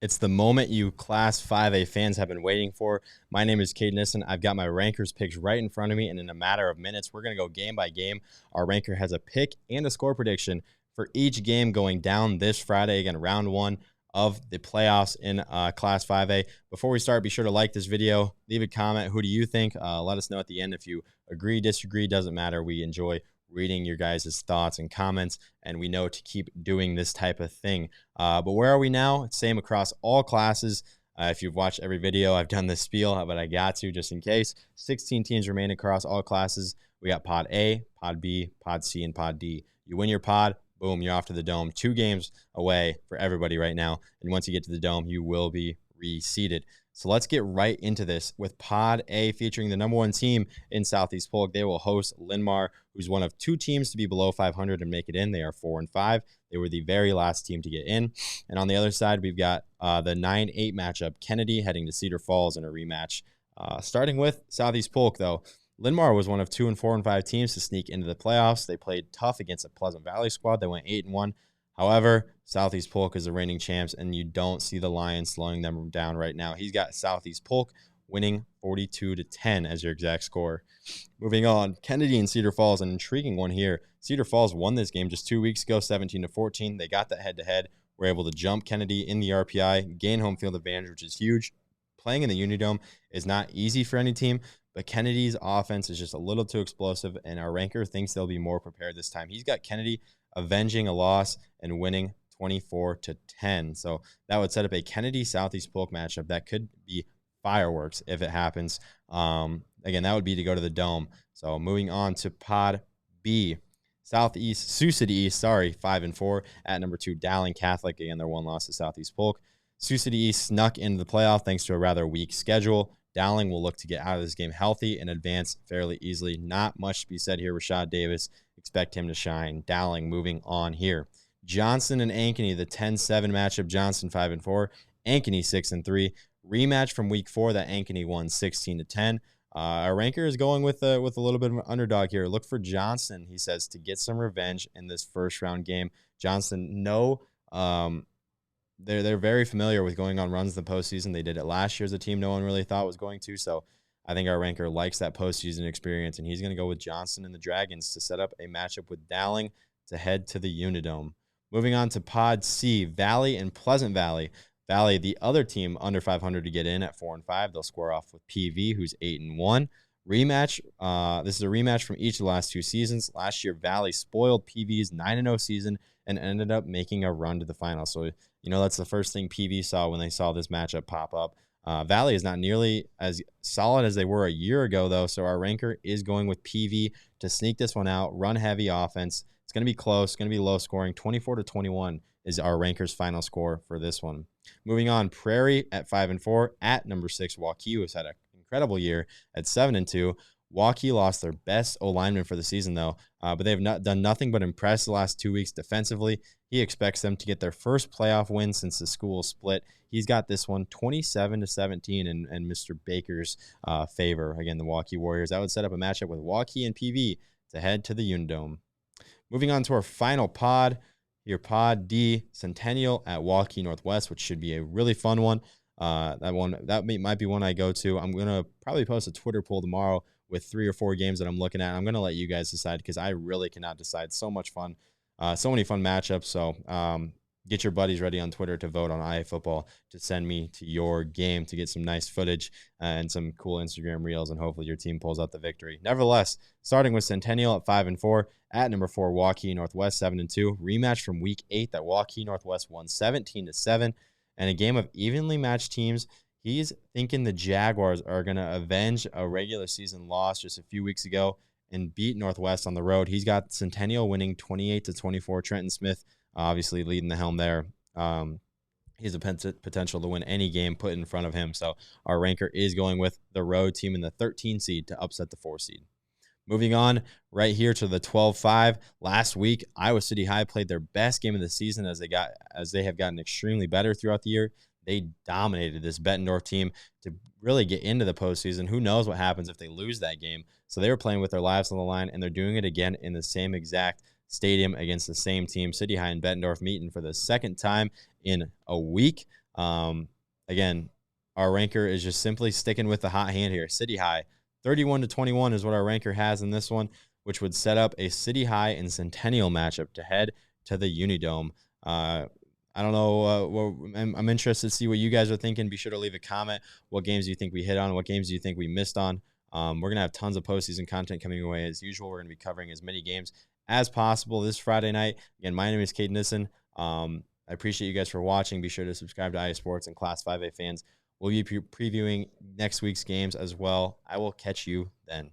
It's the moment you Class 5A fans have been waiting for. My name is Cade Nissen. I've got my rankers picks right in front of me, and in a matter of minutes, we're going to go game by game. Our ranker has a pick and a score prediction for each game going down this Friday, again, round one of the playoffs in Class 5A. Before we start, be sure to like this video, leave a comment. Who do you think? Let us know at the end if you agree, disagree, doesn't matter. We enjoy reading your guys' thoughts and comments, and we know to keep doing this type of thing. But where are we now? It's same across all classes. If you've watched every video, I've done this spiel, but I got to just in case. 16 teams remain across all classes. We got Pod A, Pod B, Pod C, and Pod D. You win your pod, boom, you're off to the Dome. 2 games away for everybody right now. And once you get to the Dome, you will be reseeded. So let's get right into this with Pod A featuring the number 1 team in Southeast Polk. They will host Linmar, who's one of 2 teams to be below 500 and make it in. They are 4-5. They were the very last team to get in. And on the other side, we've got the 9-8 matchup, Kennedy heading to Cedar Falls in a rematch. Starting with Southeast Polk, though, Linmar was one of 2 4-5 teams to sneak into the playoffs. They played tough against a Pleasant Valley squad. They went 8-1. However, Southeast Polk is the reigning champs, and you don't see the Lions slowing them down right now. He's got Southeast Polk winning 42-10 as your exact score. Moving on, Kennedy and Cedar Falls, an intriguing one here. Cedar Falls won this game just 2 weeks ago, 17-14. They got that head-to-head. Were able to jump Kennedy in the RPI, gain home field advantage, which is huge. Playing in the Unidome is not easy for any team, but Kennedy's offense is just a little too explosive, and our ranker thinks they'll be more prepared this time. He's got Kennedy avenging a loss and winning 24-10. So that would set up a Kennedy Southeast Polk matchup that could be fireworks if it happens. Again, that would be to go to the Dome. So moving on to Pod B, Southeast Sioux City East, 5-4 at number 2 Dowling Catholic. Again, their 1 loss to Southeast Polk. Sioux City East snuck into the playoff thanks to a rather weak schedule. Dowling will look to get out of this game healthy and advance fairly easily. Not much to be said here. Rashad Davis, expect him to shine. Dowling moving on here. Johnson and Ankeny, the 10-7 matchup. Johnson 5-4, Ankeny 6-3. Rematch from week 4 that Ankeny won 16-10. Our ranker is going with a little bit of an underdog here. Look for Johnson, he says, to get some revenge in this first round game. Johnson, they're very familiar with going on runs in the postseason. They did it last year as a team no one really thought was going to. So I think our ranker likes that postseason experience, and he's going to go with Johnson and the Dragons to set up a matchup with Dowling to head to the Unidome. Moving on to Pod C, Valley and Pleasant Valley. Valley, the other team under 500 to get in at 4-5. They'll square off with PV, who's 8-1. Rematch. This is a rematch from each of the last 2 seasons. Last year, Valley spoiled PV's 9-0 season and ended up making a run to the final. So, that's the first thing PV saw when they saw this matchup pop up. Valley is not nearly as solid as they were a year ago, though, so our ranker is going with PV to sneak this one out, run heavy offense. It's going to be close, it's going to be low scoring. 24-21 is our ranker's final score for this one. Moving on, Prairie at 5-4 at number 6. Hawkeyes, who's had an incredible year at 7-2. Hawkeyes lost their best O-lineman for the season, though, but they've not done nothing but impress the last 2 weeks defensively. He expects them to get their first playoff win since the school split. He's got this one 27-17 in Mr. Baker's favor. Again, the Hawkeyes Warriors. That would set up a matchup with Hawkeyes and PV to head to the Unidome. Moving on to our final pod, your Pod D, Centennial at Hawkeyes Northwest, which should be a really fun one. That might be one I go to. I'm going to probably post a Twitter poll tomorrow with 3 or 4 games that I'm looking at. I'm going to let you guys decide because I really cannot decide. So much fun. So many fun matchups. So get your buddies ready on Twitter to vote on IA Football to send me to your game to get some nice footage and some cool Instagram reels, and hopefully your team pulls out the victory. Nevertheless, starting with Centennial at 5-4, at number 4, Hawkeyes Northwest 7-2. Rematch from week 8 that Hawkeyes Northwest won 17-7, and a game of evenly matched teams. He's thinking the Jaguars are going to avenge a regular season loss just a few weeks ago and beat Northwest on the road. He's got Centennial winning 28-24. Trenton Smith obviously leading the helm there. He has a potential to win any game put in front of him. So our ranker is going with the road team in the 13 seed to upset the 4 seed. Moving on right here to the 12-5. Last week, Iowa City High played their best game of the season as they have gotten extremely better throughout the year. They dominated this Bettendorf team to really get into the postseason. Who knows what happens if they lose that game? So they were playing with their lives on the line, and they're doing it again in the same exact stadium against the same team. City High and Bettendorf meeting for the second time in a week. Again, our ranker is just simply sticking with the hot hand here. City high, 31-21 is what our ranker has in this one, which would set up a city high and Centennial matchup to head to the Unidome. I don't know. I'm interested to see what you guys are thinking. Be sure to leave a comment. What games do you think we hit on? What games do you think we missed on? We're going to have tons of postseason content coming your way as usual. We're going to be covering as many games as possible this Friday night. Again, my name is Cade Nissen. I appreciate you guys for watching. Be sure to subscribe to IA Sports and Class 5A fans. We'll be previewing next week's games as well. I will catch you then.